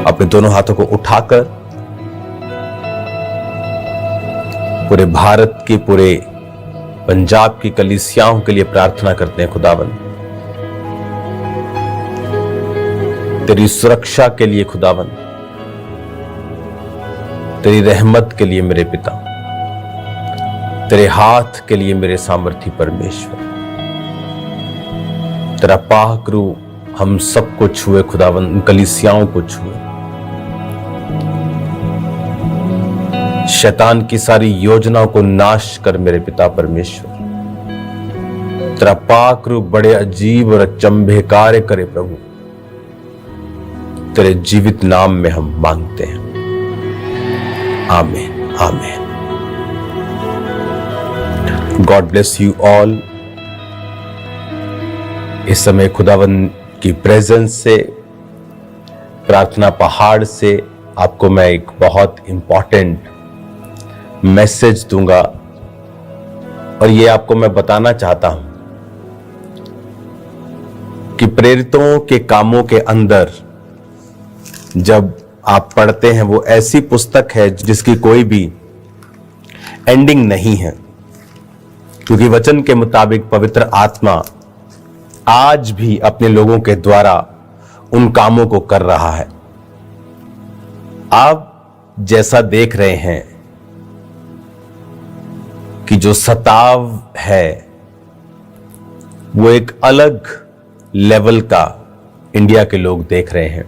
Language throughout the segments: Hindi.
अपने दोनों हाथों को उठाकर पूरे भारत के, पूरे पंजाब की कलीसियाओं के लिए प्रार्थना करते हैं। खुदावन तेरी सुरक्षा के लिए, खुदावन तेरी रहमत के लिए मेरे पिता, तेरे हाथ के लिए मेरे सामर्थी परमेश्वर, तेरा पाक रूह हम सबको छुए खुदावन, उन कलीसियाओं को छुए। शैतान की सारी योजनाओं को नाश कर मेरे पिता परमेश्वर। तेरा पाक रूह बड़े अजीब और अचंभे कार्य करे प्रभु। तेरे जीवित नाम में हम मांगते हैं, आमीन आमीन। God bless you all. इस समय खुदावन की प्रेजेंस से, प्रार्थना पहाड़ से आपको मैं एक बहुत इंपॉर्टेंट मैसेज दूंगा और ये आपको मैं बताना चाहता हूं कि प्रेरितों के कामों के अंदर जब आप पढ़ते हैं, वो ऐसी पुस्तक है जिसकी कोई भी एंडिंग नहीं है, क्योंकि वचन के मुताबिक पवित्र आत्मा आज भी अपने लोगों के द्वारा उन कामों को कर रहा है। आप जैसा देख रहे हैं कि जो सताव है वो एक अलग लेवल का इंडिया के लोग देख रहे हैं।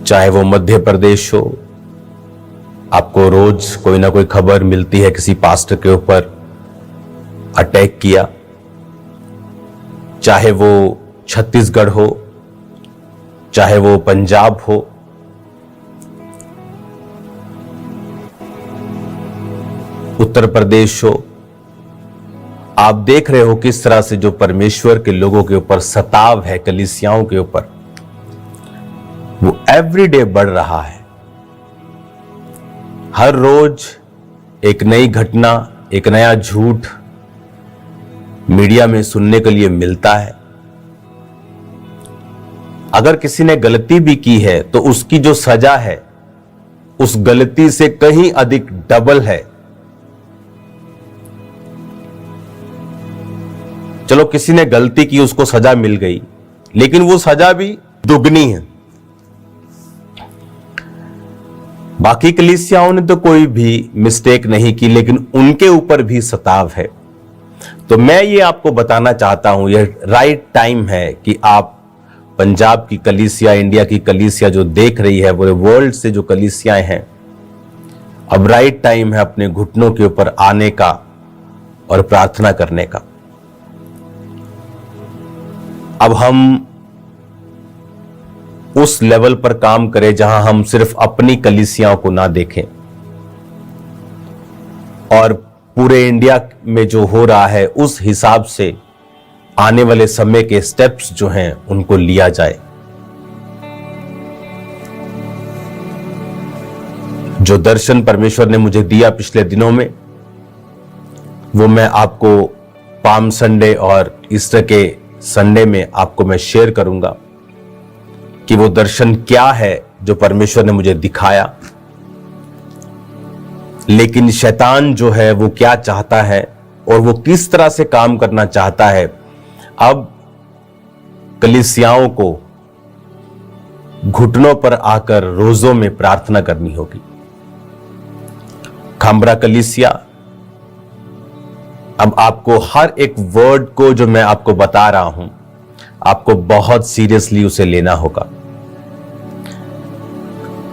चाहे वो मध्य प्रदेश हो, आपको रोज कोई ना कोई खबर मिलती है किसी पास्टर के ऊपर अटैक किया, चाहे वो छत्तीसगढ़ हो, चाहे वो पंजाब हो, उत्तर प्रदेश हो, आप देख रहे हो किस तरह से जो परमेश्वर के लोगों के ऊपर सताव है, कलीसियाओं के ऊपर, वो एवरीडे बढ़ रहा है। हर रोज एक नई घटना, एक नया झूठ मीडिया में सुनने के लिए मिलता है। अगर किसी ने गलती भी की है तो उसकी जो सजा है उस गलती से कहीं अधिक डबल है। चलो किसी ने गलती की, उसको सजा मिल गई, लेकिन वो सजा भी दुगनी है। बाकी कलीसियाओं ने तो कोई भी मिस्टेक नहीं की, लेकिन उनके ऊपर भी सताव है। तो मैं ये आपको बताना चाहता हूं, यह राइट टाइम है कि आप पंजाब की कलीसिया, इंडिया की कलीसिया जो देख रही है, वो वर्ल्ड से जो कलीसियाएं हैं, अब राइट टाइम है अपने घुटनों के ऊपर आने का और प्रार्थना करने का। अब हम उस लेवल पर काम करें जहां हम सिर्फ अपनी कलीसियाओं को ना देखें और पूरे इंडिया में जो हो रहा है उस हिसाब से आने वाले समय के स्टेप्स जो हैं उनको लिया जाए। जो दर्शन परमेश्वर ने मुझे दिया पिछले दिनों में, वो मैं आपको पाम संडे और ईस्टर के संडे में आपको मैं शेयर करूंगा कि वो दर्शन क्या है जो परमेश्वर ने मुझे दिखाया। लेकिन शैतान जो है वो क्या चाहता है और वो किस तरह से काम करना चाहता है, अब कलीसियाओं को घुटनों पर आकर रोजों में प्रार्थना करनी होगी। खांबरा कलीसिया, अब आपको हर एक वर्ड को जो मैं आपको बता रहा हूं, आपको बहुत सीरियसली उसे लेना होगा।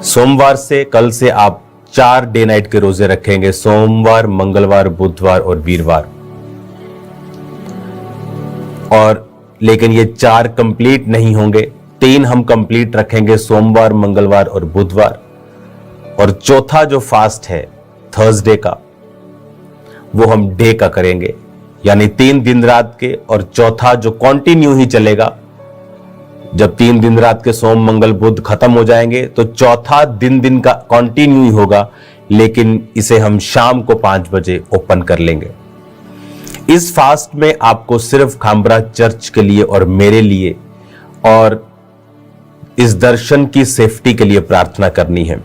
सोमवार से, कल से आप 4 डे नाइट के रोजे रखेंगे, सोमवार, मंगलवार, बुधवार और वीरवार। और लेकिन ये 4 कंप्लीट नहीं होंगे, 3 हम कंप्लीट रखेंगे, सोमवार, मंगलवार और बुधवार। और चौथा जो फास्ट है थर्सडे का, वो हम डे का करेंगे, यानी 3 दिन रात के, और चौथा जो कंटिन्यू ही चलेगा। जब 3 दिन रात के सोम मंगल बुध खत्म हो जाएंगे तो चौथा दिन का कंटिन्यू ही होगा, लेकिन इसे हम शाम को 5 बजे ओपन कर लेंगे। इस फास्ट में आपको सिर्फ खांबरा चर्च के लिए और मेरे लिए और इस दर्शन की सेफ्टी के लिए प्रार्थना करनी है।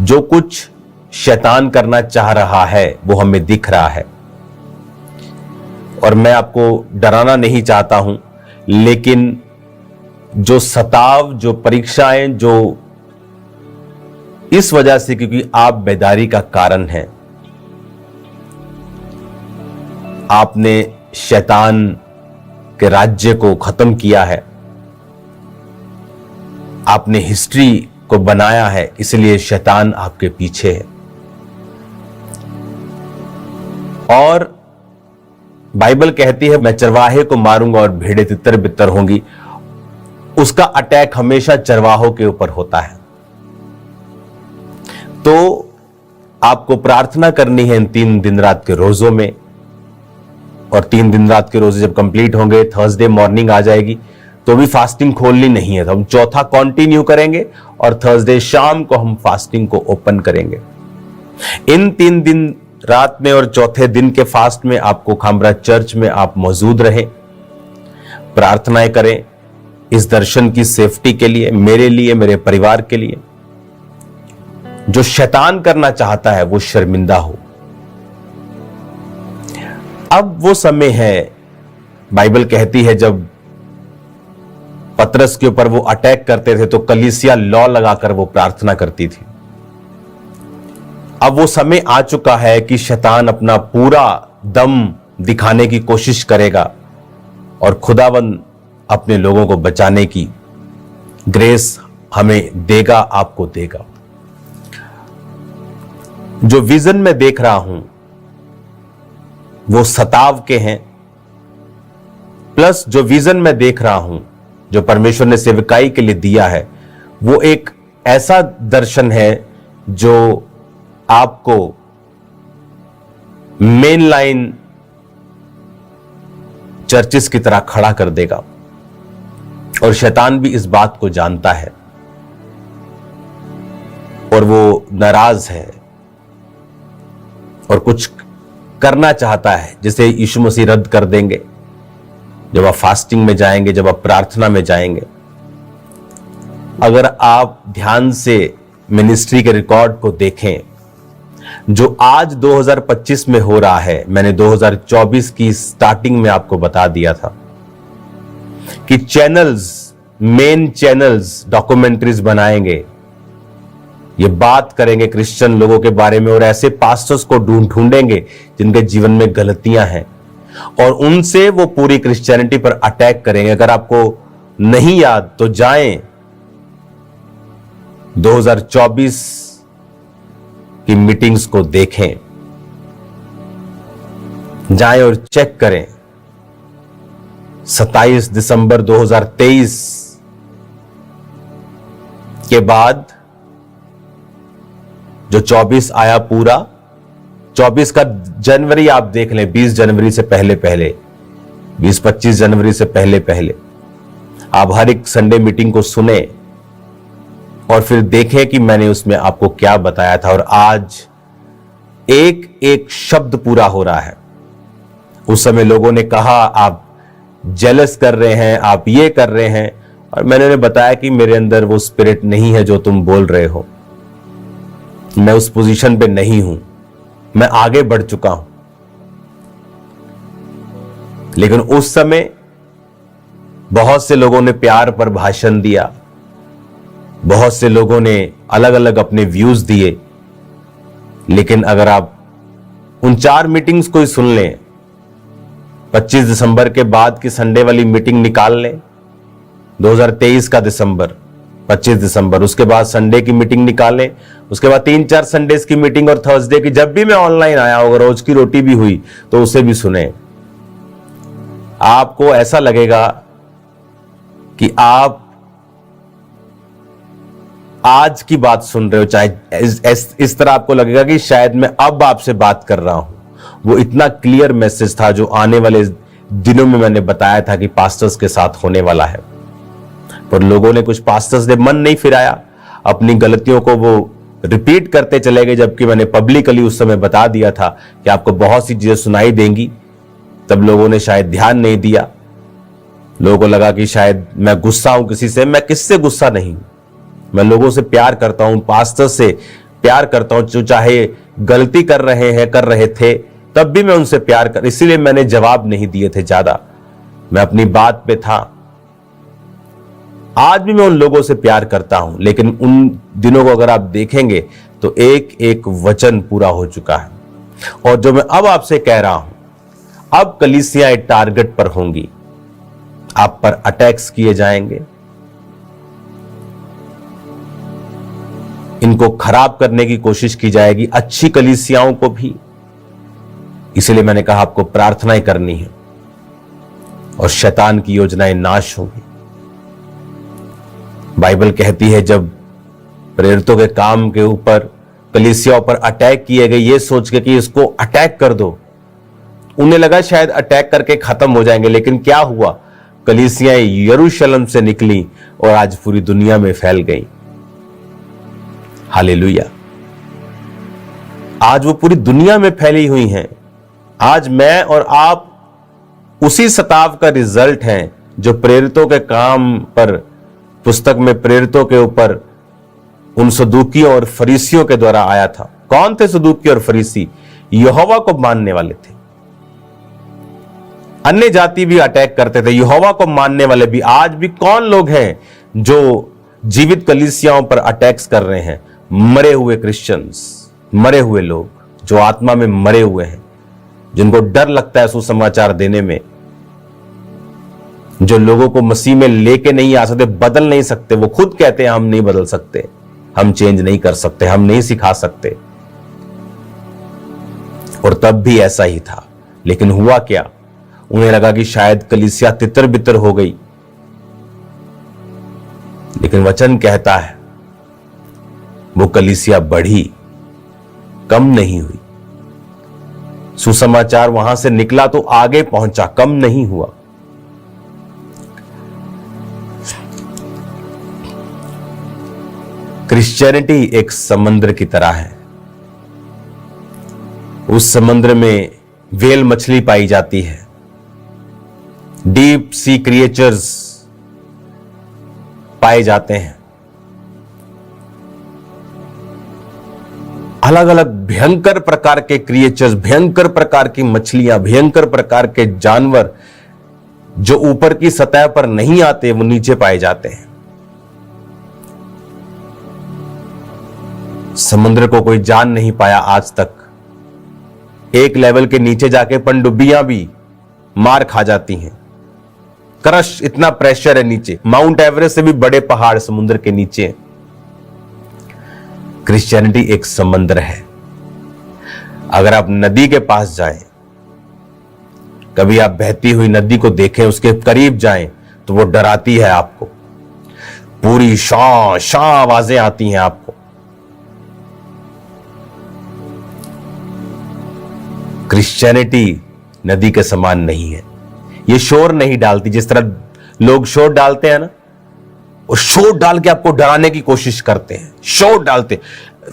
जो कुछ शैतान करना चाह रहा है वो हमें दिख रहा है, और मैं आपको डराना नहीं चाहता हूं, लेकिन जो सताव, जो परीक्षाएं, जो इस वजह से क्योंकि आप बेदारी का कारण हैं, आपने शैतान के राज्य को खत्म किया है, आपने हिस्ट्री को बनाया है, इसलिए शैतान आपके पीछे है। और बाइबल कहती है, मैं चरवाहे को मारूंगा और भेड़ें तितर बितर होंगी। उसका अटैक हमेशा चरवाहों के ऊपर होता है। तो आपको प्रार्थना करनी है इन 3 दिन रात के रोजों में, और 3 दिन रात के रोजे जब कंप्लीट होंगे, थर्सडे मॉर्निंग आ जाएगी, तो भी फास्टिंग खोलनी नहीं है। तो हम चौथा कंटिन्यू करेंगे और थर्सडे शाम को हम फास्टिंग को ओपन करेंगे। इन 3 दिन रात में और चौथे दिन के फास्ट में आपको खामरा चर्च में आप मौजूद रहें, प्रार्थनाएं करें इस दर्शन की सेफ्टी के लिए, मेरे लिए, मेरे परिवार के लिए। जो शैतान करना चाहता है वो शर्मिंदा हो। अब वो समय है, बाइबल कहती है, जब पतरस के ऊपर वो अटैक करते थे तो कलीसिया लॉ लगाकर वो प्रार्थना करती थी। अब वो समय आ चुका है कि शैतान अपना पूरा दम दिखाने की कोशिश करेगा और खुदावंद अपने लोगों को बचाने की ग्रेस हमें देगा, आपको देगा। जो विजन में देख रहा हूं वो सताव के हैं, प्लस जो विजन में देख रहा हूं जो परमेश्वर ने सेवकाई के लिए दिया है, वो एक ऐसा दर्शन है जो आपको मेन लाइन चर्चिस की तरह खड़ा कर देगा। और शैतान भी इस बात को जानता है और वो नाराज है और कुछ करना चाहता है, जिसे यीशु मसीह रद्द कर देंगे जब आप फास्टिंग में जाएंगे, जब आप प्रार्थना में जाएंगे। अगर आप ध्यान से मिनिस्ट्री के रिकॉर्ड को देखें, जो आज 2025 में हो रहा है, मैंने 2024 की स्टार्टिंग में आपको बता दिया था कि चैनल्स, मेन चैनल्स डॉक्यूमेंट्रीज बनाएंगे, ये बात करेंगे क्रिश्चियन लोगों के बारे में, और ऐसे पास्टर्स को ढूंढेंगे जिनके जीवन में गलतियां हैं, और उनसे वो पूरी क्रिश्चियनिटी पर अटैक करेंगे। अगर आपको नहीं याद तो जाएं 2024 की मीटिंग्स को देखें, जाएं और चेक करें। 27 दिसंबर 2023 के बाद जो 24 आया, पूरा 24 का जनवरी आप देख लें, 20 जनवरी से पहले पहले, 20-25 जनवरी से पहले पहले आप हर एक संडे मीटिंग को सुने और फिर देखें कि मैंने उसमें आपको क्या बताया था। और आज एक एक शब्द पूरा हो रहा है। उस समय लोगों ने कहा आप जेलस कर रहे हैं, आप ये कर रहे हैं, और मैंने उन्हें बताया कि मेरे अंदर वो स्पिरिट नहीं है जो तुम बोल रहे हो। मैं उस पोजीशन पे नहीं हूं, मैं आगे बढ़ चुका हूं। लेकिन उस समय बहुत से लोगों ने प्यार पर भाषण दिया, बहुत से लोगों ने अलग अलग अपने व्यूज दिए। लेकिन अगर आप उन 4 मीटिंग्स को ही सुन लें, 25 दिसंबर के बाद की संडे वाली मीटिंग निकाल लें, 2023 का दिसंबर, 25 दिसंबर, उसके बाद संडे की मीटिंग निकाल लें, उसके बाद 3-4 संडेज की मीटिंग और थर्सडे की, जब भी मैं ऑनलाइन आया होगा, रोज की रोटी भी हुई तो उसे भी सुने। आपको ऐसा लगेगा कि आप आज की बात सुन रहे हो, चाहे इस तरह आपको लगेगा कि शायद मैं अब आपसे बात कर रहा हूं। वो इतना क्लियर मैसेज था जो आने वाले दिनों में मैंने बताया था कि पास्टर्स के साथ होने वाला है। पर लोगों ने, कुछ पास्टर्स ने मन नहीं फिराया, अपनी गलतियों को वो रिपीट करते चले गए, जबकि मैंने पब्लिकली उस समय बता दिया था कि आपको बहुत सी चीजें सुनाई देंगी। तब लोगों ने शायद ध्यान नहीं दिया। लोगों को लगा कि शायद मैं गुस्सा हूं किसी से। मैं किससे गुस्सा नहीं हूं, मैं लोगों से प्यार करता हूं, पास्टर से प्यार करता हूं, जो चाहे गलती कर रहे थे तब भी मैं उनसे प्यार कर, इसीलिए मैंने जवाब नहीं दिए थे ज्यादा, मैं अपनी बात पे था। आज भी मैं उन लोगों से प्यार करता हूं, लेकिन उन दिनों को अगर आप देखेंगे तो एक एक वचन पूरा हो चुका है। और जो मैं अब आपसे कह रहा हूं, अब कलीसियाएं टारगेट पर होंगी, आप पर अटैक्स किए जाएंगे, इनको खराब करने की कोशिश की जाएगी, अच्छी कलीसियाओं को भी। इसलिए मैंने कहा आपको प्रार्थना ही करनी है और शैतान की योजनाएं नाश होंगी। बाइबल कहती है जब प्रेरितों के काम के ऊपर, कलीसियाओं पर अटैक किए गए, ये सोच के कि इसको अटैक कर दो, उन्हें लगा शायद अटैक करके खत्म हो जाएंगे, लेकिन क्या हुआ, कलीसियाएं यरूशलेम से निकली और आज पूरी दुनिया में फैल गई। हालेलुया। आज वो पूरी दुनिया में फैली हुई हैं। आज मैं और आप उसी सताव का रिजल्ट हैं जो प्रेरितों के काम पर, पुस्तक में प्रेरितों के ऊपर उन सदूकियों और फरीसियों के द्वारा आया था। कौन थे सदूकी और फरीसी? यहोवा को मानने वाले थे। अन्य जाति भी अटैक करते थे, यहोवा को मानने वाले भी। आज भी कौन लोग हैं जो जीवित कलीसियाओं पर अटैक्स कर रहे हैं? मरे हुए क्रिश्चियंस, मरे हुए लोग जो आत्मा में मरे हुए हैं, जिनको डर लगता है सुसमाचार देने में, जो लोगों को मसीह में लेके नहीं आ सकते, बदल नहीं सकते। वो खुद कहते हैं हम नहीं बदल सकते, हम चेंज नहीं कर सकते, हम नहीं सिखा सकते। और तब भी ऐसा ही था। लेकिन हुआ क्या, उन्हें लगा कि शायद कलीसिया तितर बितर हो गई, लेकिन वचन कहता है वो कलीसिया बढ़ी, कम नहीं हुई। सुसमाचार वहां से निकला तो आगे पहुंचा, कम नहीं हुआ। क्रिश्चियनिटी एक समुद्र की तरह है। उस समुद्र में व्हेल मछली पाई जाती है, डीप सी क्रिएचर्स पाए जाते हैं, अलग अलग भयंकर प्रकार के क्रिएचर्स, भयंकर प्रकार की मछलियां, भयंकर प्रकार के जानवर जो ऊपर की सतह पर नहीं आते, वो नीचे पाए जाते हैं। समुद्र को कोई जान नहीं पाया आज तक। एक लेवल के नीचे जाके पनडुब्बियां भी मार खा जाती हैं। क्रश, इतना प्रेशर है नीचे। माउंट एवरेस्ट से भी बड़े पहाड़ समुद्र के नीचे। क्रिश्चियनिटी एक समुद्र है। अगर आप नदी के पास जाएं, कभी आप बहती हुई नदी को देखें, उसके करीब जाएं, तो वो डराती है आपको। पूरी शां शां आवाजें आती हैं आपको। क्रिश्चियनिटी नदी के समान नहीं है। ये शोर नहीं डालती जिस तरह लोग शोर डालते हैं ना, वो शोर डाल के आपको डराने की कोशिश करते हैं, शोर डालते।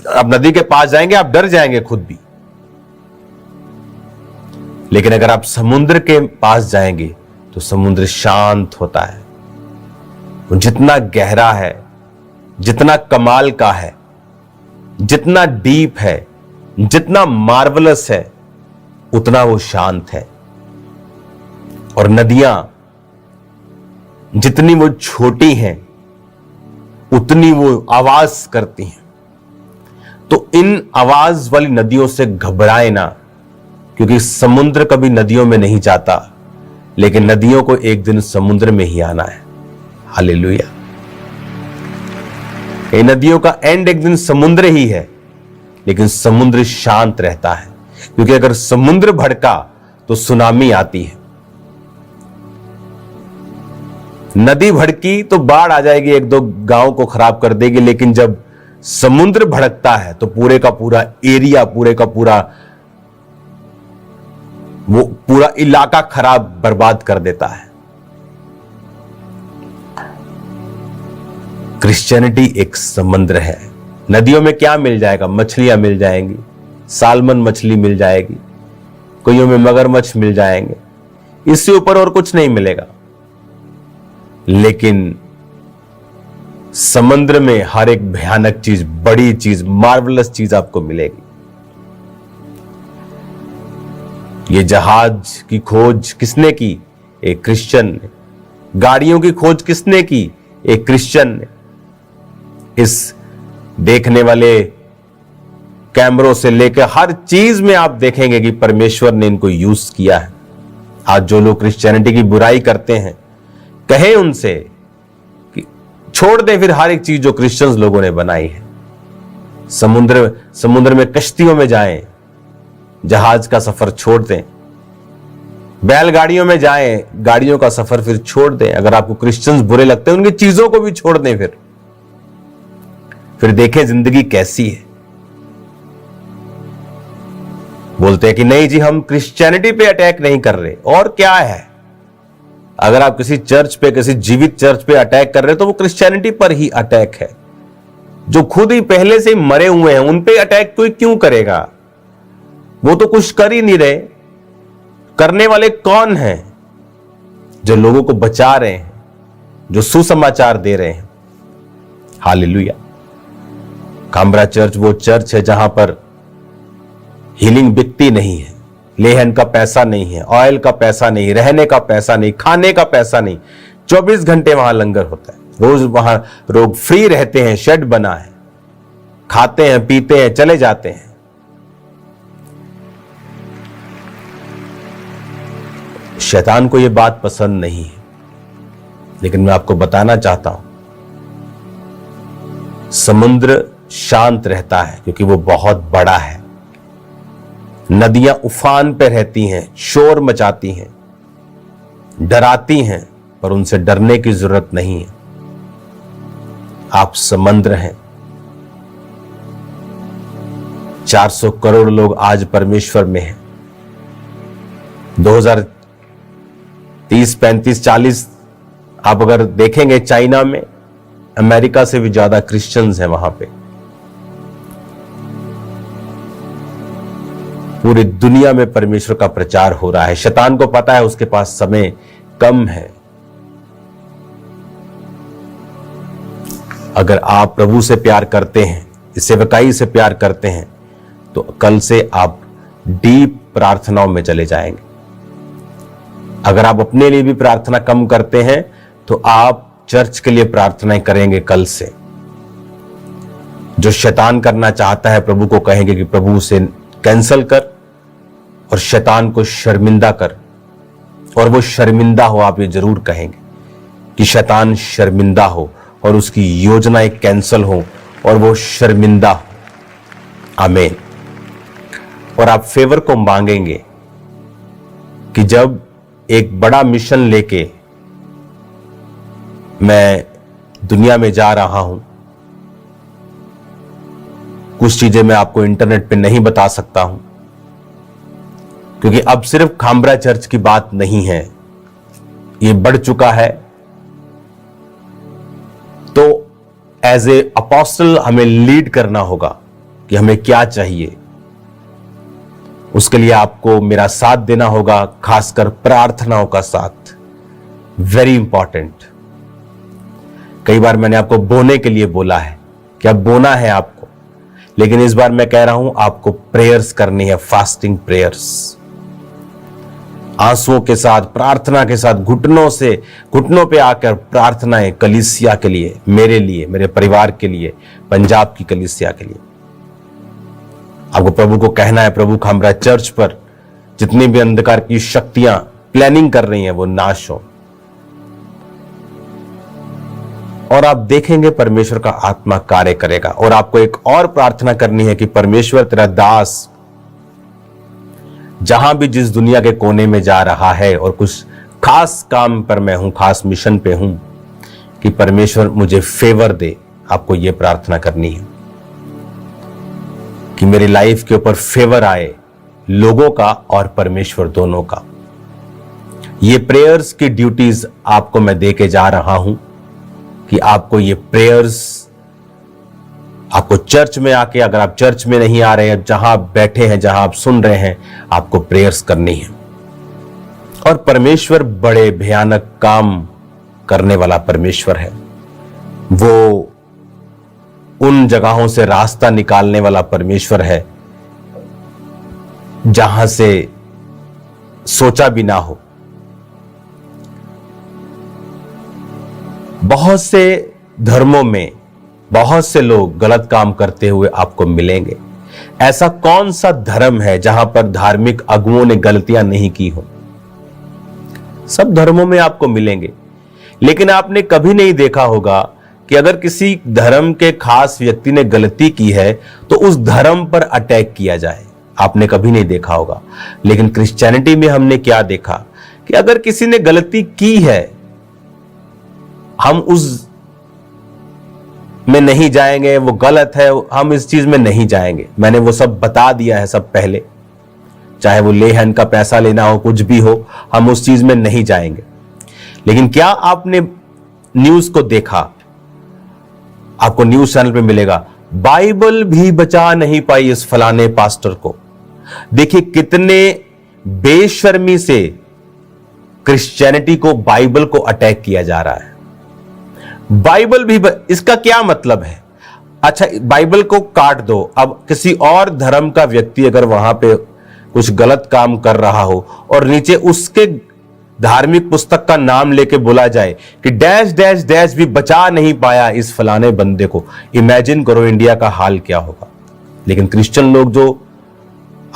आप नदी के पास जाएंगे, आप डर जाएंगे खुद भी। लेकिन अगर आप समुद्र के पास जाएंगे तो समुद्र शांत होता है। वो जितना गहरा है, जितना कमाल का है, जितना डीप है, जितना मार्वलस है, उतना वो शांत है। और नदियां जितनी वो छोटी हैं, उतनी वो आवाज करती हैं। तो इन आवाज वाली नदियों से घबराए ना, क्योंकि समुद्र कभी नदियों में नहीं जाता, लेकिन नदियों को एक दिन समुद्र में ही आना है। हालेलुया। ये नदियों का एंड एक दिन समुद्र ही है, लेकिन समुद्र शांत रहता है, क्योंकि अगर समुद्र भड़का तो सुनामी आती है। नदी भड़की तो बाढ़ आ जाएगी, एक दो गांव को खराब कर देगी, लेकिन जब समुद्र भड़कता है तो पूरे का पूरा एरिया, पूरे का पूरा वो पूरा इलाका खराब, बर्बाद कर देता है। क्रिश्चियनिटी एक समुद्र है। नदियों में क्या मिल जाएगा? मछलियां मिल जाएंगी, सालमन मछली मिल जाएगी, कईयों में मगरमच्छ मिल जाएंगे, इससे ऊपर और कुछ नहीं मिलेगा। लेकिन समुद्र में हर एक भयानक चीज, बड़ी चीज, मार्वलस चीज आपको मिलेगी। ये जहाज की खोज किसने की? एक क्रिश्चियन ने। गाड़ियों की खोज किसने की? एक क्रिश्चियन ने। इस देखने वाले कैमरों से लेकर हर चीज में आप देखेंगे कि परमेश्वर ने इनको यूज किया है। आज जो लोग क्रिश्चियनिटी की बुराई करते हैं, कहें उनसे कि छोड़ दें फिर हर एक चीज जो क्रिश्चियंस लोगों ने बनाई है। समुद्र में कश्तियों में जाएं, जहाज का सफर छोड़ दें। बैलगाड़ियों में जाएं, गाड़ियों का सफर फिर छोड़ दें। अगर आपको क्रिश्चियंस बुरे लगते हैं, उनकी चीजों को भी छोड़ दें। फिर देखें जिंदगी कैसी है। बोलते हैं कि नहीं जी, हम क्रिश्चियनिटी पे अटैक नहीं कर रहे। और क्या है? अगर आप किसी चर्च पे, किसी जीवित चर्च पे अटैक कर रहे तो वो क्रिश्चियनिटी पर ही अटैक है। जो खुद ही पहले से मरे हुए हैं, उन पे अटैक कोई क्यों करेगा? वो तो कुछ कर ही नहीं रहे। करने वाले कौन हैं? जो लोगों को बचा रहे हैं, जो सुसमाचार दे रहे हैं। हालेलुया। काम्ब्रा चर्च वो चर्च है जहां पर हीलिंग बिकती नहीं है, लेहन का पैसा नहीं है, ऑयल का पैसा नहीं, रहने का पैसा नहीं, खाने का पैसा नहीं। 24 घंटे वहां लंगर होता है। रोज वहां लोग फ्री रहते हैं, शेड बना है, खाते हैं, पीते हैं, चले जाते हैं। शैतान को यह बात पसंद नहीं है, लेकिन मैं आपको बताना चाहता हूं, समुद्र शांत रहता है क्योंकि वो बहुत बड़ा है। नदियां उफान पे रहती हैं, शोर मचाती हैं, डराती हैं, पर उनसे डरने की जरूरत नहीं है। आप समुद्र हैं। 400 करोड़ लोग आज परमेश्वर में हैं। 2030, 35, 40 आप अगर देखेंगे, चाइना में अमेरिका से भी ज्यादा क्रिश्चियंस हैं वहां पे। पूरी दुनिया में परमेश्वर का प्रचार हो रहा है। शैतान को पता है उसके पास समय कम है। अगर आप प्रभु से प्यार करते हैं, इस सेवकाई से प्यार करते हैं, तो कल से आप डीप प्रार्थनाओं में चले जाएंगे। अगर आप अपने लिए भी प्रार्थना कम करते हैं, तो आप चर्च के लिए प्रार्थनाएं करेंगे कल से। जो शैतान करना चाहता है, प्रभु को कहेंगे कि प्रभु उसे कैंसल कर और शैतान को शर्मिंदा कर। और वो शर्मिंदा हो, आप ये जरूर कहेंगे कि शैतान शर्मिंदा हो और उसकी योजनाएं कैंसल हो और वो शर्मिंदा हो। आमीन। और आप फेवर को मांगेंगे कि जब एक बड़ा मिशन लेके मैं दुनिया में जा रहा हूं, कुछ चीजें मैं आपको इंटरनेट पे नहीं बता सकता हूं, क्योंकि अब सिर्फ खाम्ब्रा चर्च की बात नहीं है, ये बढ़ चुका है। तो एज ए अपोस्टल हमें लीड करना होगा कि हमें क्या चाहिए। उसके लिए आपको मेरा साथ देना होगा, खासकर प्रार्थनाओं का साथ। Very important. कई बार मैंने आपको बोने के लिए बोला है कि अब बोना है आपको, लेकिन इस बार मैं कह रहा हूं आपको प्रेयर्स करनी है, फास्टिंग प्रेयर्स। आंसुओं के साथ, प्रार्थना के साथ, घुटनों पे आकर प्रार्थनाएं कलीसिया के लिए, मेरे लिए, मेरे परिवार के लिए, पंजाब की कलीसिया के लिए। आपको प्रभु को कहना है, प्रभु खाम्ब्रा चर्च पर जितनी भी अंधकार की शक्तियां प्लानिंग कर रही हैं वो नाश हो। और आप देखेंगे परमेश्वर का आत्मा कार्य करेगा। और आपको एक और प्रार्थना करनी है कि परमेश्वर तेरा दास जहां भी जिस दुनिया के कोने में जा रहा है और कुछ खास काम पर मैं हूं, खास मिशन पे हूं, कि परमेश्वर मुझे फेवर दे। आपको यह प्रार्थना करनी है कि मेरी लाइफ के ऊपर फेवर आए, लोगों का और परमेश्वर दोनों का। ये प्रेयर्स की ड्यूटीज आपको मैं देके जा रहा हूं कि आपको ये प्रेयर्स, आपको चर्च में आके, अगर आप चर्च में नहीं आ रहे हैं, जहां आप बैठे हैं, जहां आप सुन रहे हैं, आपको प्रेयर्स करनी है। और परमेश्वर बड़े भयानक काम करने वाला परमेश्वर है। वो उन जगहों से रास्ता निकालने वाला परमेश्वर है जहां से सोचा भी ना हो। बहुत से धर्मों में बहुत से लोग गलत काम करते हुए आपको मिलेंगे। ऐसा कौन सा धर्म है जहां पर धार्मिक अगुओं ने गलतियां नहीं की हो? सब धर्मों में आपको मिलेंगे, लेकिन आपने कभी नहीं देखा होगा कि अगर किसी धर्म के खास व्यक्ति ने गलती की है तो उस धर्म पर अटैक किया जाए। आपने कभी नहीं देखा होगा। लेकिन क्रिश्चियनिटी में हमने क्या देखा कि अगर किसी ने गलती की है, हम उस में नहीं जाएंगे, वो गलत है, हम इस चीज में नहीं जाएंगे। मैंने वो सब बता दिया है सब पहले, चाहे वो ले हैंड का पैसा लेना हो, कुछ भी हो, हम उस चीज में नहीं जाएंगे। लेकिन क्या आपने न्यूज को देखा? आपको न्यूज चैनल पे मिलेगा, बाइबल भी बचा नहीं पाई इस फलाने पास्टर को। देखिए कितने बेशर्मी से क्रिश्चियनिटी को, बाइबल को अटैक किया जा रहा है। बाइबल भी इसका क्या मतलब है? अच्छा, बाइबल को काट दो, अब किसी और धर्म का व्यक्ति अगर वहां पे कुछ गलत काम कर रहा हो और नीचे उसके धार्मिक पुस्तक का नाम लेके बोला जाए कि डैश डैश डैश भी बचा नहीं पाया इस फलाने बंदे को, इमेजिन करो इंडिया का हाल क्या होगा। लेकिन क्रिश्चियन लोग जो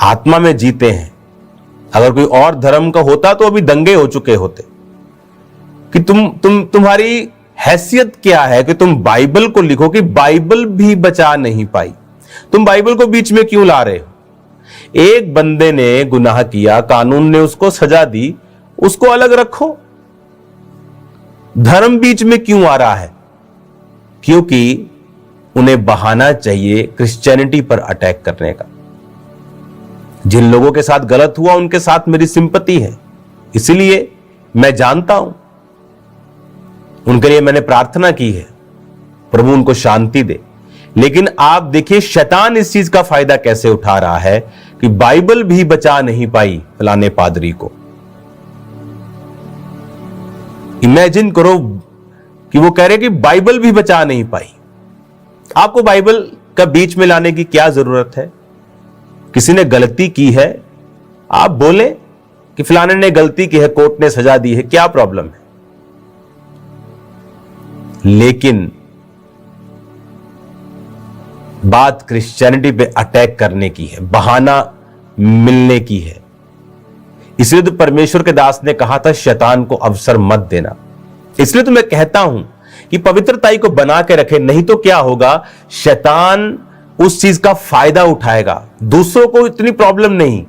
आत्मा में जीते हैं, अगर कोई और धर्म का होता तो अभी दंगे हो चुके होते कि तुम्हारी हैसियत क्या है कि तुम बाइबल को लिखो कि बाइबल भी बचा नहीं पाई। तुम बाइबल को बीच में क्यों ला रहे हो? एक बंदे ने गुनाह किया, कानून ने उसको सजा दी, उसको अलग रखो। धर्म बीच में क्यों आ रहा है? क्योंकि उन्हें बहाना चाहिए क्रिश्चियनिटी पर अटैक करने का। जिन लोगों के साथ गलत हुआ उनके साथ मेरी सिंपैथी है, इसलिए मैं जानता हूं, उनके लिए मैंने प्रार्थना की है, प्रभु उनको शांति दे। लेकिन आप देखिए शैतान इस चीज का फायदा कैसे उठा रहा है कि बाइबल भी बचा नहीं पाई फलाने पादरी को। इमेजिन करो कि वो कह रहे कि बाइबल भी बचा नहीं पाई। आपको बाइबल का बीच में लाने की क्या जरूरत है? किसी ने गलती की है, आप बोले कि फलाने ने गलती की है, कोर्ट ने सजा दी है, क्या प्रॉब्लम है? लेकिन बात क्रिश्चियनिटी पे अटैक करने की है, बहाना मिलने की है। इसलिए तो परमेश्वर के दास ने कहा था शैतान को अवसर मत देना। इसलिए तो मैं कहता हूं कि पवित्रताई को बना के रखे, नहीं तो क्या होगा, शैतान उस चीज का फायदा उठाएगा। दूसरों को इतनी प्रॉब्लम नहीं,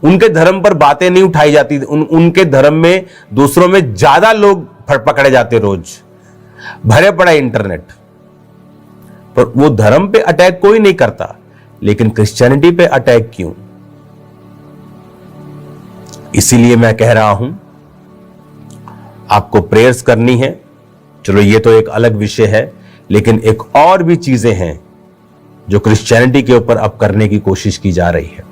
उनके धर्म पर बातें नहीं उठाई जाती, उनके धर्म में दूसरों में ज्यादा लोग पकड़े जाते, रोज भरे पड़ा इंटरनेट पर। वो धर्म पे अटैक कोई नहीं करता, लेकिन क्रिश्चियनिटी पे अटैक क्यों? इसीलिए मैं कह रहा हूं आपको प्रेयर्स करनी है। चलो ये तो एक अलग विषय है, लेकिन एक और भी चीजें हैं जो क्रिश्चियनिटी के ऊपर अब करने की कोशिश की जा रही है।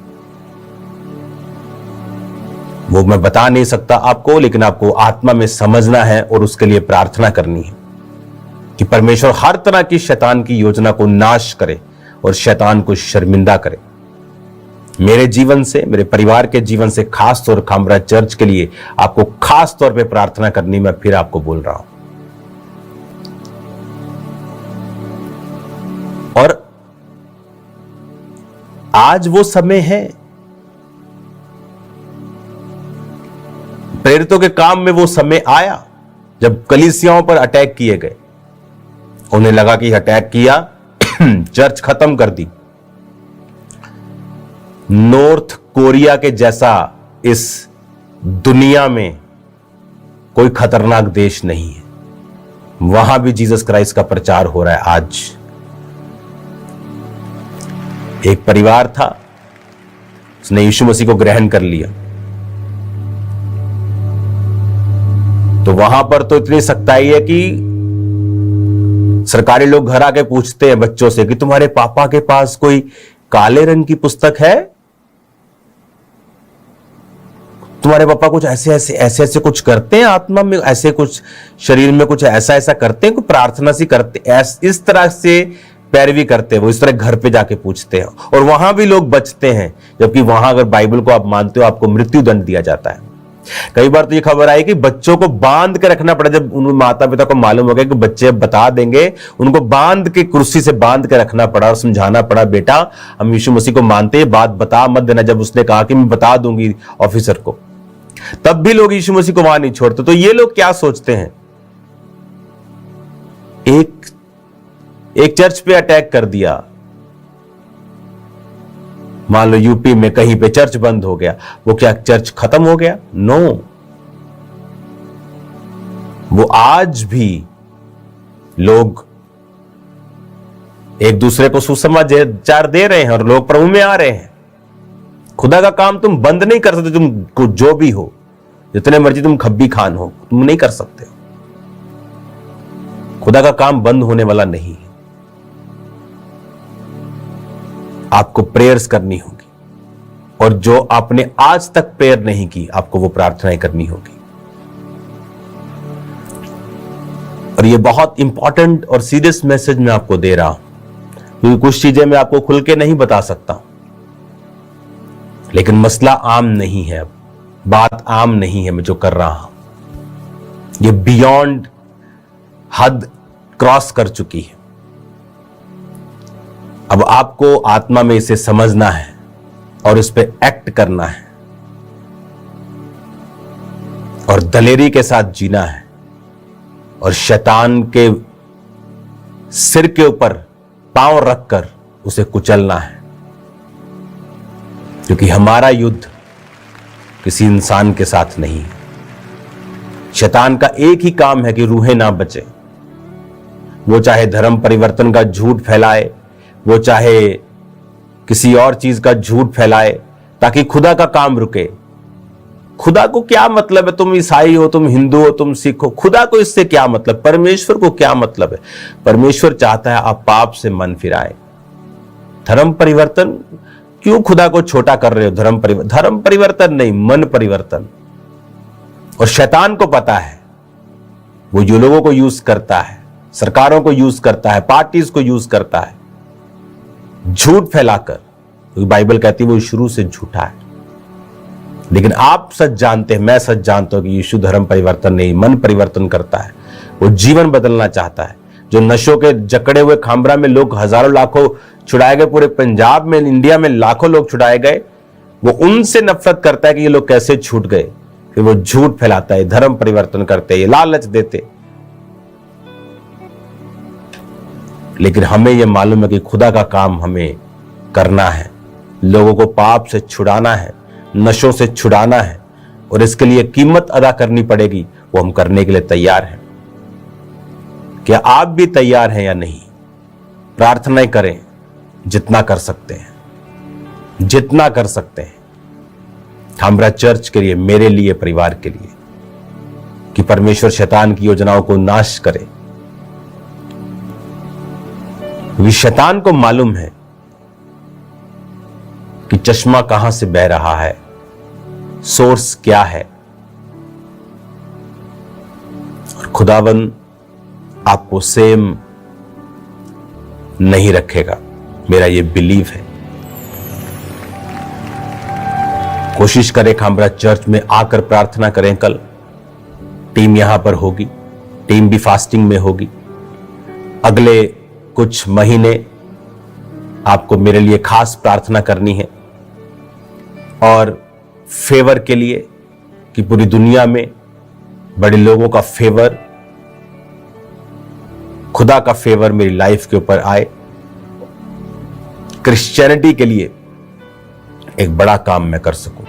वो मैं बता नहीं सकता आपको, लेकिन आपको आत्मा में समझना है और उसके लिए प्रार्थना करनी है कि परमेश्वर हर तरह की शैतान की योजना को नाश करे और शैतान को शर्मिंदा करे। मेरे जीवन से, मेरे परिवार के जीवन से, खास तौर खामरा चर्च के लिए आपको खास तौर पे प्रार्थना करनी, मैं फिर आपको बोल रहा हूं। और आज वो समय है, प्रेरितों के काम में वो समय आया जब कलीसियाओं पर अटैक किए गए। उन्हें लगा कि अटैक किया चर्च खत्म कर दी। नॉर्थ कोरिया के जैसा इस दुनिया में कोई खतरनाक देश नहीं है, वहां भी जीसस क्राइस्ट का प्रचार हो रहा है। आज एक परिवार था, उसने यीशु मसीह को ग्रहण कर लिया, तो वहां पर तो इतनी सख्ताई है कि सरकारी लोग घर आके पूछते हैं बच्चों से कि तुम्हारे पापा के पास कोई काले रंग की पुस्तक है? तुम्हारे पापा कुछ ऐसे ऐसे ऐसे ऐसे कुछ करते हैं आत्मा में, ऐसे कुछ शरीर में कुछ ऐसा ऐसा करते हैं, कुछ प्रार्थना सी करते, इस तरह से पैरवी करते हैं वो, इस तरह घर पे जाके पूछते हैं, और वहां भी लोग बचते हैं, जबकि वहां अगर बाइबल को आप मानते हो आपको मृत्यु दंड दिया जाता है। कई बार तो ये खबर आई कि बच्चों को बांध के रखना पड़ा, जब उन माता पिता को मालूम हो गया कि बच्चे अब बता देंगे, उनको बांध के कुर्सी से बांध के रखना पड़ा और समझाना पड़ा, बेटा हम यीशु मसीह को मानते हैं, बात बता मत देना। जब उसने कहा कि मैं बता दूंगी ऑफिसर को, तब भी लोग यीशु मसीह को वहां नहीं छोड़ते। तो ये लोग क्या सोचते हैं, एक चर्च पे अटैक कर दिया, मान लो यूपी में कहीं पे चर्च बंद हो गया, वो क्या चर्च खत्म हो गया? नो, वो आज भी लोग एक दूसरे को सुसमाचार दे रहे हैं और लोग प्रभु में आ रहे हैं। खुदा का काम तुम बंद नहीं कर सकते, तुम जो भी हो, जितने मर्जी तुम खब्बी खान हो, तुम नहीं कर सकते हो। खुदा का काम बंद होने वाला नहीं है। आपको प्रेयर्स करनी होगी, और जो आपने आज तक प्रेयर नहीं की आपको वो प्रार्थनाएं करनी होगी। और ये बहुत इंपॉर्टेंट और सीरियस मैसेज मैं आपको दे रहा हूं, क्योंकि कुछ चीजें मैं आपको खुल के नहीं बता सकता, लेकिन मसला आम नहीं है, बात आम नहीं है मैं जो कर रहा हूं, ये बियॉन्ड हद क्रॉस कर चुकी है। अब आपको आत्मा में इसे समझना है और इस पे एक्ट करना है और दलेरी के साथ जीना है और शैतान के सिर के ऊपर पांव रखकर उसे कुचलना है, क्योंकि हमारा युद्ध किसी इंसान के साथ नहीं है। शैतान का एक ही काम है कि रूहें ना बचे, वो चाहे धर्म परिवर्तन का झूठ फैलाए, वो चाहे किसी और चीज का झूठ फैलाए ताकि खुदा का काम रुके। खुदा को क्या मतलब है, तुम ईसाई हो, तुम हिंदू हो, तुम सिख हो, खुदा को इससे क्या मतलब, परमेश्वर को क्या मतलब है? परमेश्वर चाहता है आप पाप से मन फिराए। धर्म परिवर्तन क्यों खुदा को छोटा कर रहे हो? धर्म परिवर्तन नहीं, मन परिवर्तन। और शैतान को पता है, वो जो लोगों को यूज करता है, सरकारों को यूज करता है, पार्टीज को यूज करता है झूठ फैलाकर, क्योंकि बाइबल कहती है वो शुरू से झूठा है। लेकिन आप सच जानते हैं, मैं सच जानता हूं कि यीशु धर्म परिवर्तन नहीं, मन परिवर्तन करता है। वो जीवन बदलना चाहता है। जो नशों के जकड़े हुए खामरा में लोग हजारों लाखों छुड़ाए गए, पूरे पंजाब में, इंडिया में लाखों लोग छुड़ाए गए, वो उनसे नफरत करता है कि ये लोग कैसे छूट गए। फिर वो झूठ फैलाता है, धर्म परिवर्तन करते, ये लालच देते। लेकिन हमें यह मालूम है कि खुदा का काम हमें करना है, लोगों को पाप से छुड़ाना है, नशों से छुड़ाना है, और इसके लिए कीमत अदा करनी पड़ेगी। वो हम करने के लिए तैयार हैं। क्या आप भी तैयार हैं या नहीं? प्रार्थनाएं करें जितना कर सकते हैं, जितना कर सकते हैं, हमारा चर्च के लिए, मेरे लिए, परिवार के लिए, कि परमेश्वर शैतान की योजनाओं को नाश करे। क्योंकि शैतान को मालूम है कि चश्मा कहां से बह रहा है, सोर्स क्या है, और खुदावन आपको सेम नहीं रखेगा। मेरा ये बिलीव है। कोशिश करें खामरा चर्च में आकर प्रार्थना करें। कल टीम यहां पर होगी, टीम भी फास्टिंग में होगी। अगले कुछ महीने आपको मेरे लिए खास प्रार्थना करनी है, और फेवर के लिए, कि पूरी दुनिया में बड़े लोगों का फेवर, खुदा का फेवर मेरी लाइफ के ऊपर आए। क्रिश्चियनिटी के लिए एक बड़ा काम मैं कर सकूं।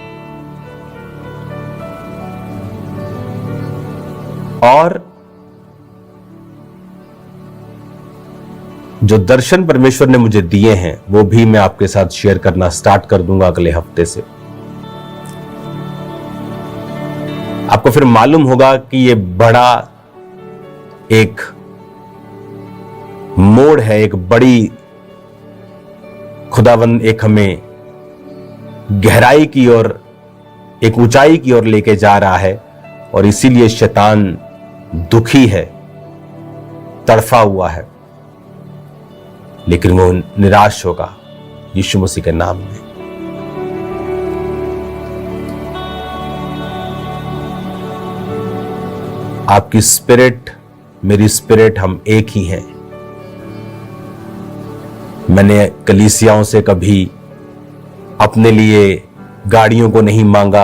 और जो दर्शन परमेश्वर ने मुझे दिए हैं वो भी मैं आपके साथ शेयर करना स्टार्ट कर दूंगा अगले हफ्ते से। आपको फिर मालूम होगा कि ये बड़ा एक मोड़ है, एक बड़ी खुदावंद एक हमें गहराई की ओर एक ऊंचाई की ओर लेके जा रहा है और इसीलिए शैतान दुखी है, तड़फा हुआ है, लेकिन वो निराश होगा यीशु मसीह के नाम में। आपकी स्पिरिट, मेरी स्पिरिट, हम एक ही हैं। मैंने कलीसियाओं से कभी अपने लिए गाड़ियों को नहीं मांगा,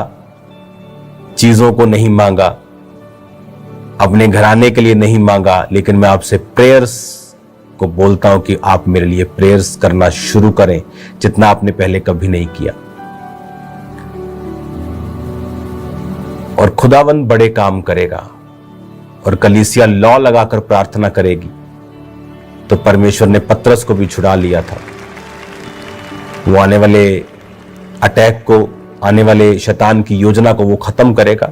चीजों को नहीं मांगा, अपने घराने के लिए नहीं मांगा, लेकिन मैं आपसे प्रेयर्स को बोलता हूं कि आप मेरे लिए प्रेयर्स करना शुरू करें, जितना आपने पहले कभी नहीं किया। और खुदावंद बड़े काम करेगा। और कलीसिया लॉ लगाकर प्रार्थना करेगी तो परमेश्वर ने पतरस को भी छुड़ा लिया था। वो आने वाले अटैक को, आने वाले शैतान की योजना को वो खत्म करेगा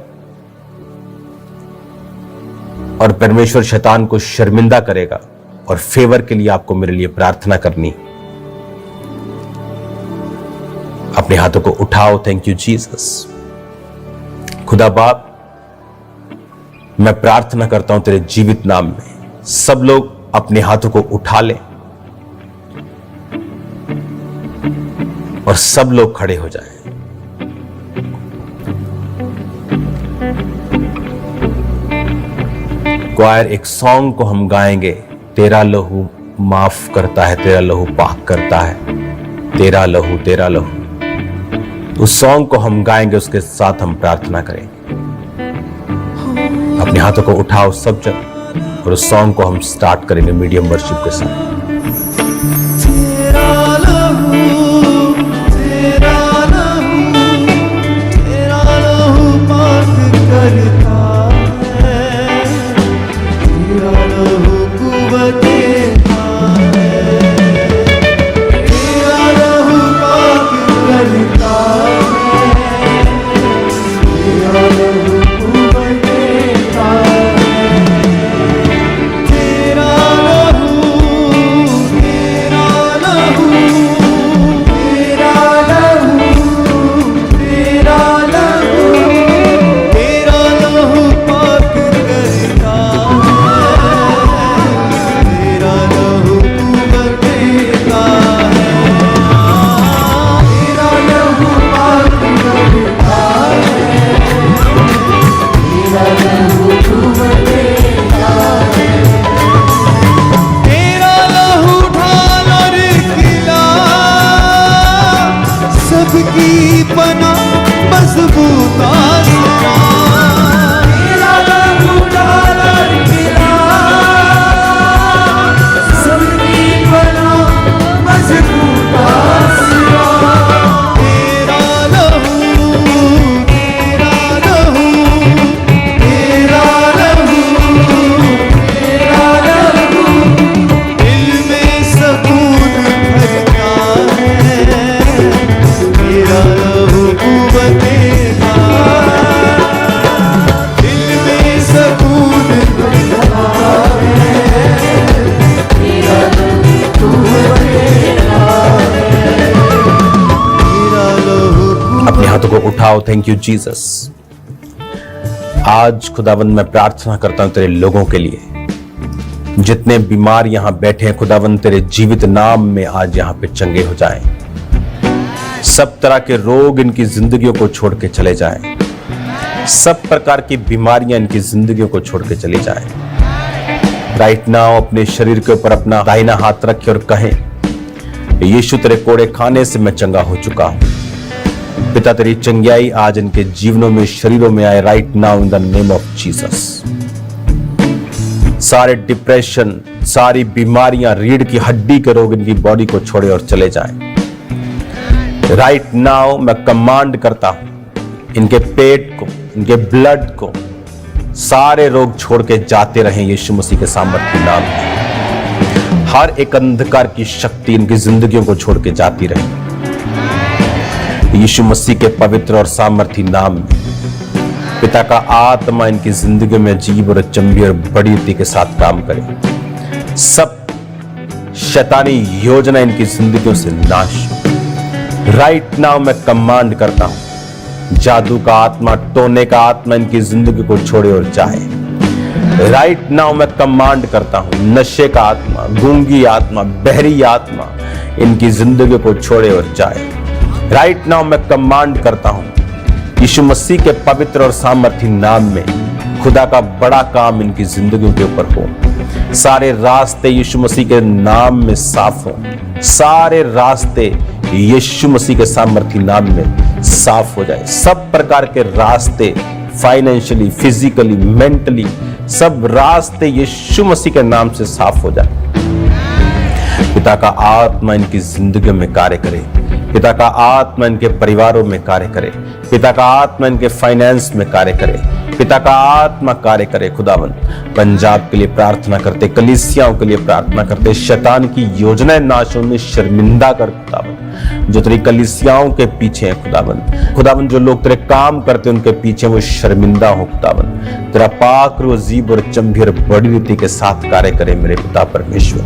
और परमेश्वर शैतान को शर्मिंदा करेगा। और फेवर के लिए आपको मेरे लिए प्रार्थना करनी। अपने हाथों को उठाओ। Thank you Jesus. खुदा बाप, मैं प्रार्थना करता हूं तेरे जीवित नाम में, सब लोग अपने हाथों को उठा लें और सब लोग खड़े हो जाएं। क्वायर, एक सॉन्ग को हम गाएंगे, तेरा लहू माफ करता है, तेरा लहू पाक करता है, तेरा लहू, तेरा लहू। उस सॉन्ग को हम गाएंगे, उसके साथ हम प्रार्थना करेंगे। अपने हाथों को उठाओ सब जन और उस सॉन्ग को हम स्टार्ट करेंगे मीडियम वर्शिप के साथ। उठाओ। Thank you Jesus. आज खुदावंद मैं प्रार्थना करता हूं तेरे लोगों के लिए, जितने बीमार यहां बैठे हैं खुदावंद तेरे जीवित नाम में आज यहां पे चंगे हो जाएं। सब तरह के रोग इनकी जिंदगियों को छोड़ के चले जाएं। सब प्रकार की बीमारियां इनकी जिंदगियों को छोड़ के चली जाएं। राइट नाउ अपने शरीर के ऊपर अपना दाहिना हाथ रखे और कहें, यीशु तेरे कोड़े खाने से मैं चंगा हो चुका हूं। पिता तेरी चंगाई आज इनके जीवनों में, शरीरों में आए right now in the name of Jesus. सारे डिप्रेशन, सारी बीमारियां, रीढ़ की हड्डी के रोग इनकी बॉडी को छोड़े और चले जाएं। राइट नाउ मैं कमांड करता हूं इनके पेट को, इनके ब्लड को, सारे रोग छोड़ के जाते रहें यीशु मसीह के सामर्थ्य नाम में। हर एक अंधकार की शक्ति इनकी जिंदगियों को छोड़ के जाती रहे यीशु मसीह के पवित्र और सामर्थी नाम में। पिता का आत्मा इनकी जिंदगी में अजीब और अचंभी और बड़ी रीति के साथ काम करे। सब शैतानी योजना इनकी जिंदगियों से नाश। राइट नाउ मैं कमांड करता हूं जादू का आत्मा, टोने का आत्मा इनकी जिंदगी को छोड़े और जाए। राइट नाउ मैं कमांड करता हूं, नशे का आत्मा, गूंगी आत्मा, बहरी आत्मा इनकी जिंदगी को छोड़े और जाए। राइट नाउ मैं कमांड करता हूं, यीशु मसीह के पवित्र और सामर्थी नाम में खुदा का बड़ा काम इनकी जिंदगी के ऊपर हो। सारे रास्ते यीशु मसीह के नाम में साफ हो, सारे रास्ते यीशु मसीह के सामर्थी नाम में साफ हो जाए। सब प्रकार के रास्ते, फाइनेंशियली, फिजिकली, मेंटली, सब रास्ते यीशु मसीह के नाम से साफ हो जाए। पिता का आत्मा इनकी जिंदगी में कार्य करे, पिता का आत्मा इनके परिवारों में कार्य करे, पिता का आत्मा इनके फाइनेंस में कार्य करे, पिता का आत्मा कार्य करे। खुदावन पंजाब के लिए प्रार्थना करते, कलीसियाओं के लिए प्रार्थना करते, शैतान की योजनाएं नाश होने शर्मिंदा कर खुदावन। जो तेरी कलीसियाओं के पीछे है खुदावन, खुदावन जो लोग तेरे काम करते उनके पीछे वो शर्मिंदा हो खुदावन। तेरा पाक अजीब और चंभी और बड़ी रीति के साथ कार्य करे मेरे पिता परमेश्वर।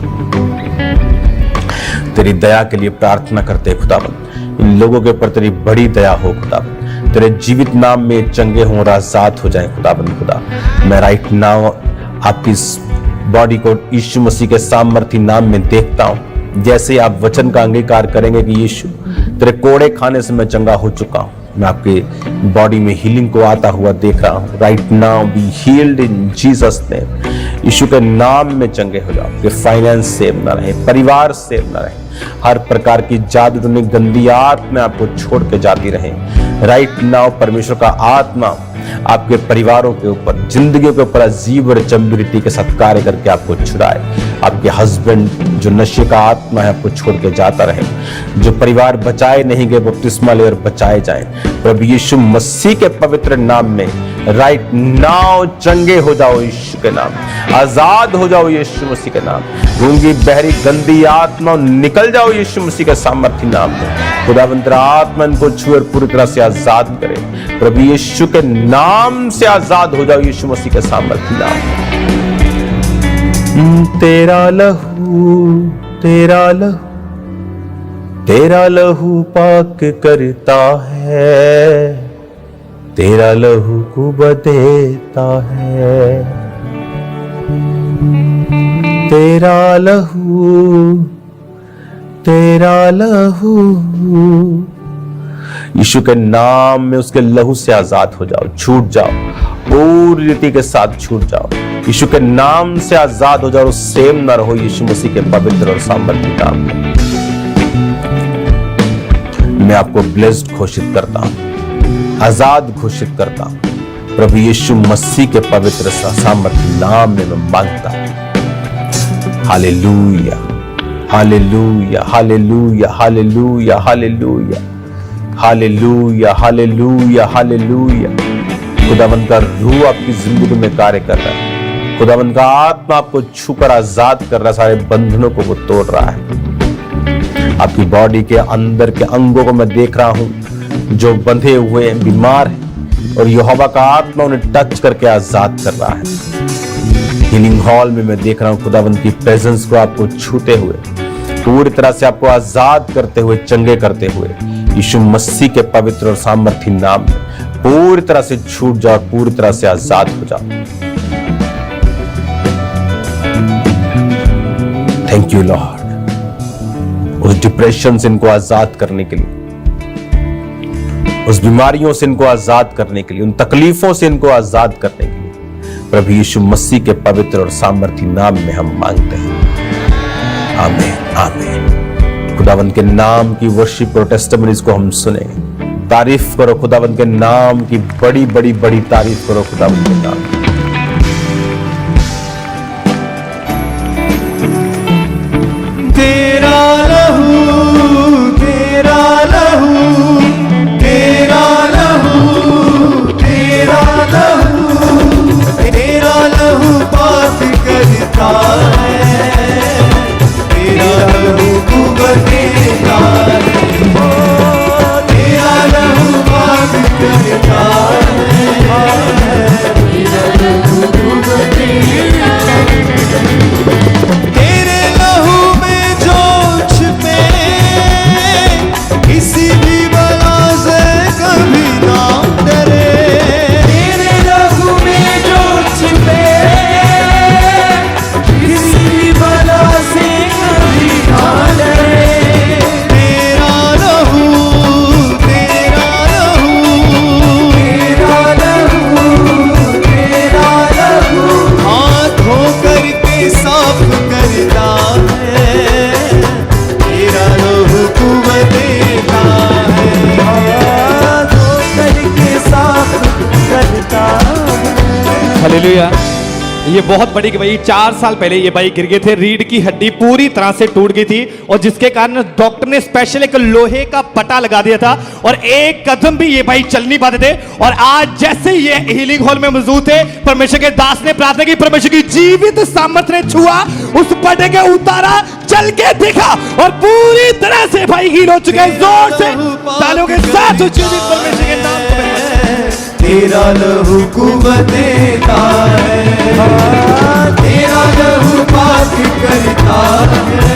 तेरी दया के लिए प्रार्थना करते खुदावन, इन लोगों के ऊपर तेरी बड़ी दया हो खुदावन। तेरे जीवित नाम में चंगे हों और आजाद हो जाएं खुदावन। खुदा मैं राइट नाउ आपकी बॉडी को यीशु मसीह के सामर्थी नाम में देखता हूं। जैसे आप वचन का अंगीकार करेंगे कि यीशु तेरे कोड़े खाने से मैं चंगा हो चुका हूं, मैं आपके बॉडी में हीलिंग को आता हुआ देख रहा हूं। Right now be healed in Jesus name. यीशु के नाम में चंगे हो जाओ। कि फाइनेंस सेव ना रहे, परिवार सेव ना रहे, हर प्रकार की जादू टोने गंदी आत्मा आपको छोड़ के जाती रहे। राइट नाउ परमेश्वर का आत्मा आपके परिवारों के ऊपर, जिंदगी के ऊपर अजीब और चंबी रीति के साथ कार्य करके आपको छुड़ाए। आपके हस्बैंड जो नशे का आत्मा है आपको छोड़ के जाता रहे। जो परिवार बचाए नहीं गए बपतिस्मा ले और बचाए जाए प्रभु यीशु मसीह के पवित्र नाम में। राइट नाउ चंगे हो जाओ यीशु के नाम, आजाद हो जाओ यीशु मसीह के नाम। गूंगी बहरी गंदी आत्मा निकल जाओ यीशु मसीह के सामर्थी नाम में। खुदावंत आत्मा इनको छुए पूरी तरह से आजाद करे प्रभु यीशु के नाम से। आजाद हो जाओ यीशु मसीह के सामर्थी नाम में। तेरा लहू, तेरा लहू, तेरा लहू पाक करता है, तेरा लहू को बदेता है। तेरा लहू, तेरा लहू, यीशु के नाम में उसके लहू से आजाद हो जाओ, छूट जाओ, पूरी रीति के साथ छूट जाओ। यीशु के नाम से आजाद हो जाओ, सेम ना रहो यीशु मसीह के पवित्र और सामर्थी नाम में। मैं आपको ब्लेस्ड घोषित करता हूं, आजाद घोषित करता हूं प्रभु यीशु मसीह के पवित्र सामर्थी नाम में मैं मांगता हूं। Hallelujah, hallelujah, hallelujah, hallelujah, hallelujah, hallelujah, hallelujah, hallelujah. खुदावंत का रूह आपकी जिंदगी में कार्य कर रहा है। खुदावंत का आत्मा आपको छूकर आजाद कर रहा है, सारे बंधनों को वो तोड़ रहा है। आपकी बॉडी के अंदर के अंगों को मैं देख रहा हूं जो बंधे हुए हैं, बीमार हैं, और यहोवा का आत्मा उन्हें टच करके आजाद कर रहा है। हीलिंग हॉल में मैं देख रहा हूं खुदावंत की प्रेजेंस को आपको छूते हुए, पूरी तरह से आपको आजाद करते हुए, चंगे करते हुए यीशु मसीह के पवित्र और सामर्थी नाम में पूरी तरह से छूट जाओ, पूरी तरह से आजाद हो जाओ। थैंक यू लॉर्ड, उस डिप्रेशन से इनको आजाद करने के लिए, उस बीमारियों से इनको आजाद करने के लिए, उन तकलीफों से इनको आजाद करने के लिए प्रभु यीशु मसीह के पवित्र और सामर्थी नाम में हम मांगते हैं। आमीन, आमीन। खुदावंत के नाम की वर्शिप और टेस्टिमनीज को हम सुनेंगे। तारीफ करो खुदावंत के नाम की, बड़ी बड़ी बड़ी तारीफ करो खुदावंत के नाम की। तेरा लहू, तेरा लहू, तेरा लहू, तेरा लहू, तेरा लहू पाक करता है, तेरा लहू को बदेता है, तेरा लहू पाक करता है। हालेलुया। ये बहुत बड़ी कि भाई 4 साल पहले ये भाई गिर गए थे, रीढ़ की हड्डी पूरी तरह से टूट गई थी और जिसके कारण डॉक्टर ने स्पेशल एक लोहे का पट्टा लगा दिया था और एक कदम भी ये भाई चल नहीं पाते थे। और आज जैसे ये हीलिंग हॉल में मौजूद थे, परमेश्वर के दास ने प्रार्थना की, परमेश्वर की जीवित सामर्थ ने छुआ, उस पट्टे के उतारा, चल के दिखा और पूरी तरह से भाई हील हो चुके हैं। जोर से तालियों के साथ जीवित परमेश्वर के नाम को तेरा लहू कुव्वत देता है, तेरा लहू पाक करता है,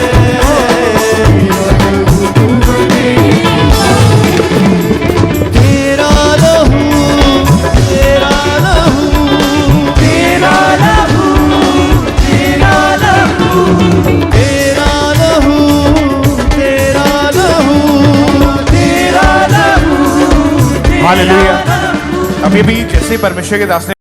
तेरा लहू, तेरा लहू, तेरा लहू, तेरा लहू, तेरा लहू, तेरा लहू, तेरा लहू। हालेलुया। अभी भी जैसे परमेश्वर के दास ने